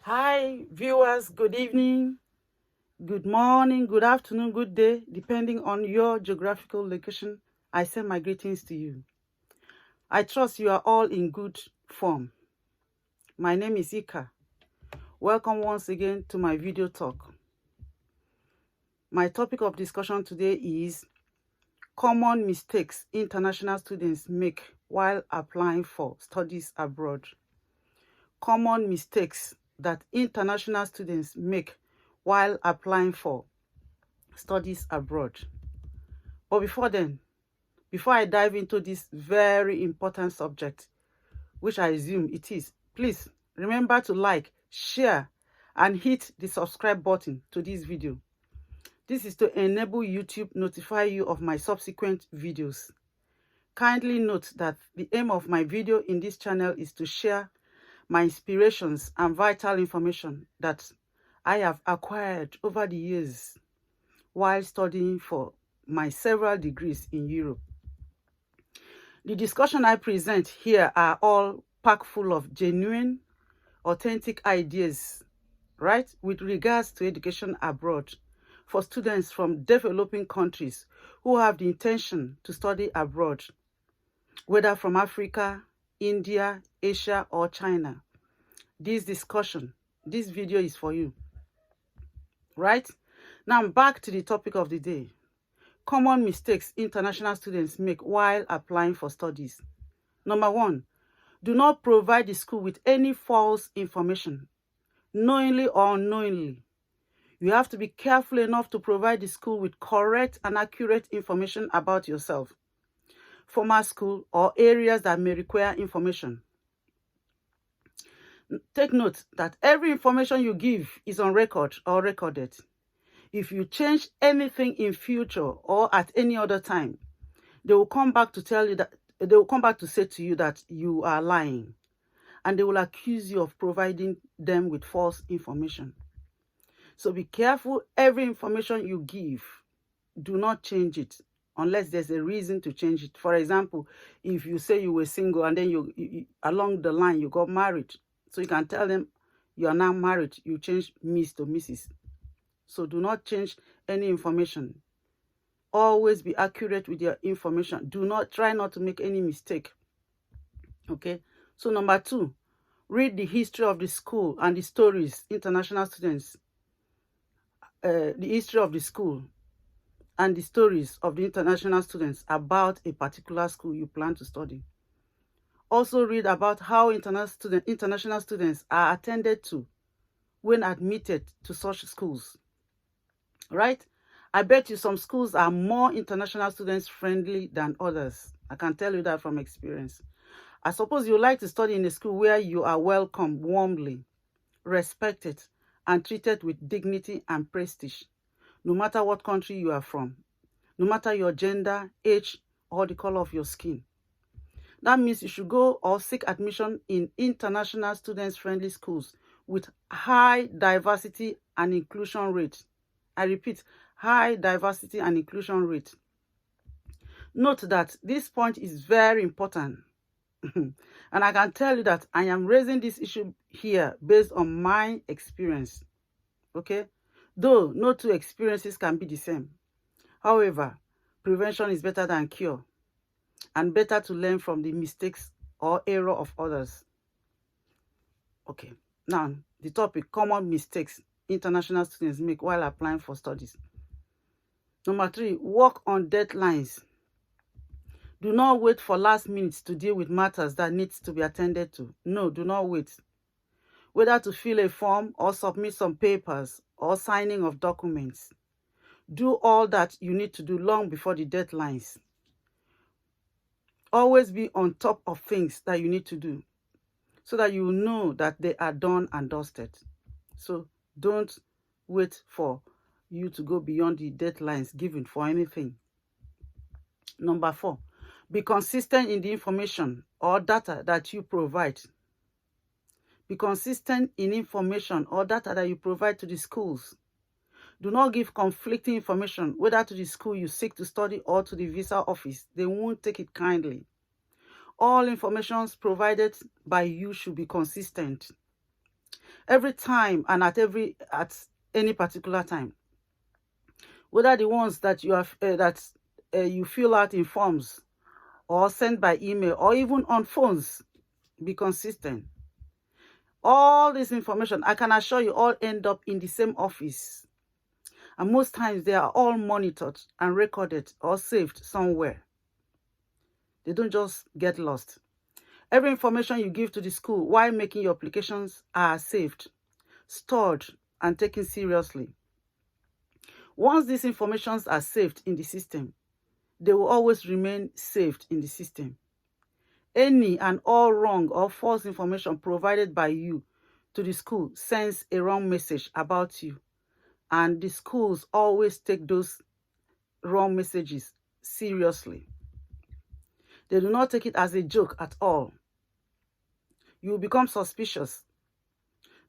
Hi, viewers. Good evening, good morning, good afternoon, good day, depending on your geographical location. I send my greetings to you. I trust you are all in good form. My name is Ika. Welcome once again to my video talk. My topic of discussion today is common mistakes international students make while applying for studies abroad. Common mistakes that international students make while applying for studies abroad. But before I dive into this very important subject, which I assume it is, please remember to like, share, and hit the subscribe button to this video. This is to enable YouTube notify you of my subsequent videos. Kindly note that the aim of my video in this channel is to share my inspirations and vital information that I have acquired over the years while studying for my several degrees in Europe. The discussion I present here are all packed full of genuine, authentic ideas, right, with regards to education abroad for students from developing countries who have the intention to study abroad, whether from Africa, India, Asia, or China. This video is for you, right? Now back to the topic of the day. Common mistakes international students make while applying for studies. Number 1, do not provide the school with any false information, knowingly or unknowingly. You have to be careful enough to provide the school with correct and accurate information about yourself, former school, or areas that may require information. Take note that every information you give is on record or recorded. If you change anything in future or at any other time, they will come back to say to you that you are lying, and they will accuse you of providing them with false information. So be careful. Every information you give, do not change it unless there's a reason to change it. For example, if you say you were single and then you along the line you got married, so you can tell them you are now married, you change Miss to Mrs. So do not change any information. Always be accurate with your information. Try not to make any mistake. Okay. So number 2, read the history of the school and the stories international students, the history of the school and the stories of the international students about a particular school you plan to study. Also read about how international students are attended to when admitted to such schools. Right? I bet you some schools are more international students friendly than others. I can tell you that from experience. I suppose you like to study in a school where you are welcomed warmly, respected, and treated with dignity and prestige, no matter what country you are from, no matter your gender, age, or the color of your skin. That means you should go or seek admission in international students-friendly schools with high diversity and inclusion rate. I repeat, high diversity and inclusion rate. Note that this point is very important. And I can tell you that I am raising this issue here based on my experience. Okay? Though no two experiences can be the same. However, prevention is better than cure, and better to learn from the mistakes or error of others. Okay, now the topic, common mistakes international students make while applying for studies. Number 3, work on deadlines. Do not wait for last minutes to deal with matters that needs to be attended to. No, do not wait. Whether to fill a form or submit some papers or signing of documents, do all that you need to do long before the deadlines. Always be on top of things that you need to do so that you know that they are done and dusted. So don't wait for you to go beyond the deadlines given for anything. Number 4, be consistent in the information or data that you provide. Be consistent in information or data that you provide to the schools. Do not give conflicting information, whether to the school you seek to study or to the visa office. They won't take it kindly. All information provided by you should be consistent. every time and at any particular time. Whether the ones that you have you fill out in forms or send by email or even on phones, be consistent. All this information, I can assure you, all end up in the same office. And most times they are all monitored and recorded or saved somewhere. They don't just get lost. Every information you give to the school while making your applications are saved, stored, and taken seriously. Once these informations are saved in the system, they will always remain saved in the system. Any and all wrong or false information provided by you to the school sends a wrong message about you, and the schools always take those wrong messages seriously. They do not take it as a joke at all. You will become suspicious.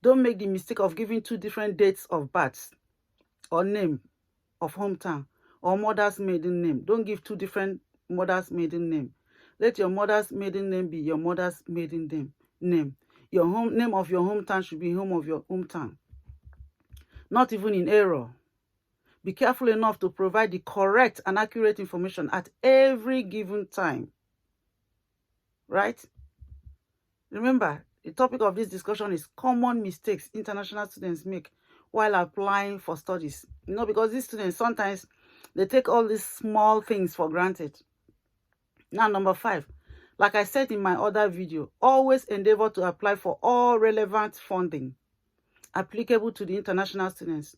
Don't make the mistake of giving 2 different dates of birth or name of hometown or mother's maiden name. Don't give 2 different mother's maiden name. Let your mother's maiden name be your mother's maiden name. Your name of your hometown should be home of your hometown. Not even in error. Be careful enough to provide the correct and accurate information at every given time. Right? Remember, the topic of this discussion is common mistakes international students make while applying for studies. Because these students, sometimes they take all these small things for granted. Now, number 5, like I said in my other video, always endeavor to apply for all relevant funding applicable to the international students.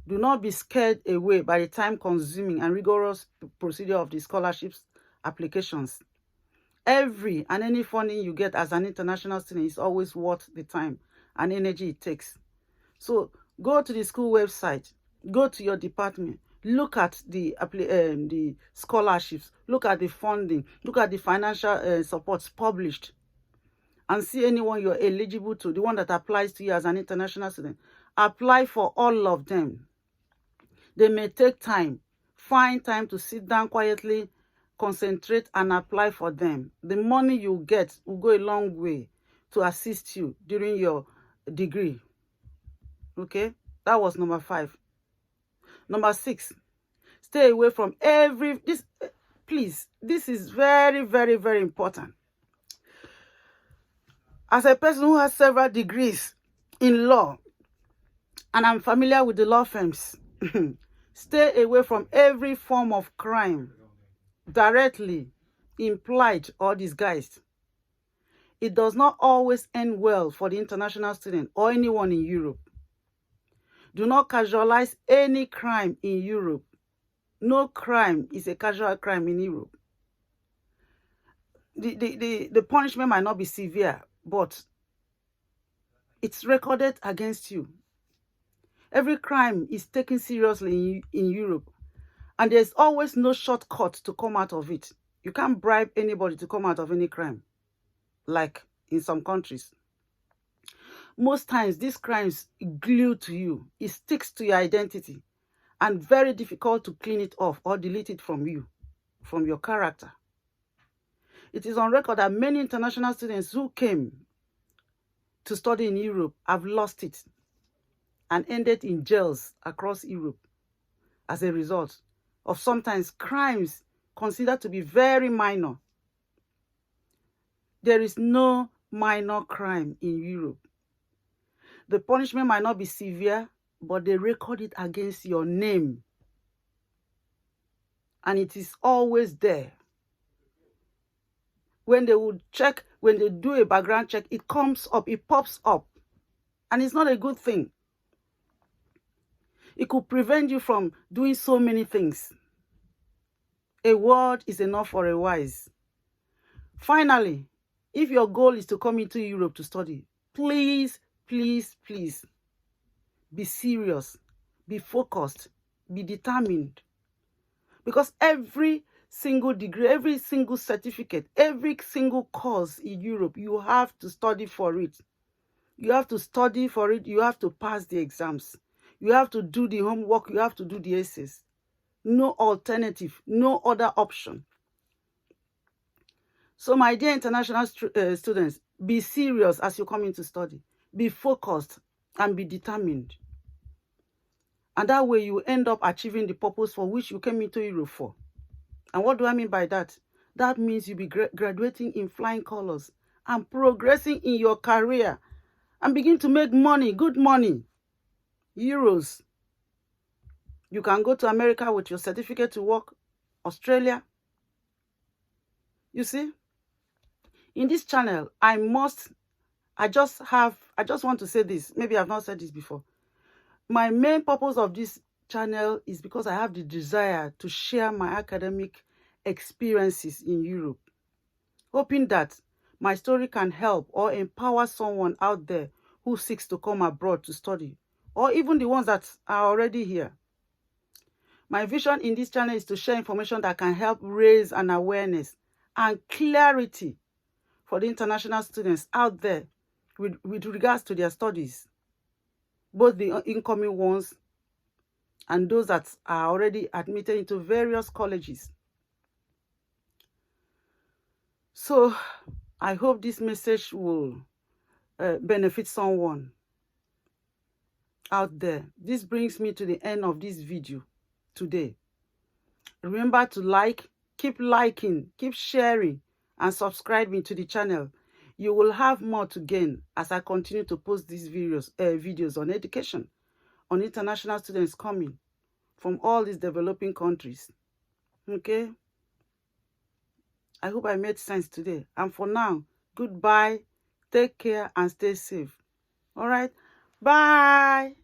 Do not be scared away by the time-consuming and rigorous procedure of the scholarships applications. Every and any funding you get as an international student is always worth the time and energy it takes. So go to the school website, go to your department, look at the scholarships, look at the funding, look at the financial supports published, and see anyone you're eligible to, the one that applies to you as an international student. Apply for all of them. They may take time. Find time to sit down quietly, concentrate, and apply for them. The money you get will go a long way to assist you during your degree. Okay, that was number 5. Number 6, stay away from please, this is very, very, very important. As a person who has several degrees in law, and I'm familiar with the law firms, stay away from every form of crime, directly, implied, or disguised. It does not always end well for the international student or anyone in Europe. Do not casualize any crime in Europe. No crime is a casual crime in Europe. The punishment might not be severe, but it's recorded against you. Every crime is taken seriously in Europe, and there's always no shortcut to come out of it. You can't bribe anybody to come out of any crime, like in some countries. Most times, these crimes glue to you. It sticks to your identity, and very difficult to clean it off or delete it from you, from your character. It is on record that many international students who came to study in Europe have lost it and ended in jails across Europe as a result of sometimes crimes considered to be very minor. There is no minor crime in Europe. The punishment might not be severe, but they record it against your name. And it is always there. When they would check, when they do a background check, it comes up, it pops up. And it's not a good thing. It could prevent you from doing so many things. A word is enough for a wise. Finally, if your goal is to come into Europe to study, please, please, please, be serious, be focused, be determined. Because every single degree, every single certificate, every single course in Europe, you have to study for it. You have to study for it. You have to pass the exams. You have to do the homework. You have to do the essays. No alternative, no other option. So my dear international students, be serious as you come into study. be focused, and be determined. And that way you end up achieving the purpose for which you came into Europe for. And what do I mean by that? That means you'll be graduating in flying colors and progressing in your career and begin to make money, good money, euros. You can go to America with your certificate to work, Australia. You see, in this channel, I just want to say this. Maybe I've not said this before. My main purpose of this channel is because I have the desire to share my academic experiences in Europe, hoping that my story can help or empower someone out there who seeks to come abroad to study, or even the ones that are already here. My vision in this channel is to share information that can help raise an awareness and clarity for the international students out there with regards to their studies, both the incoming ones and those that are already admitted into various colleges. So I hope this message will benefit someone out there. This brings me to the end of this video today. Remember to keep liking, keep sharing, and subscribing to the channel. You will have more to gain as I continue to post these videos on education, on international students coming from all these developing countries. Okay? I hope I made sense today. And for now, goodbye, take care, and stay safe. All right? Bye.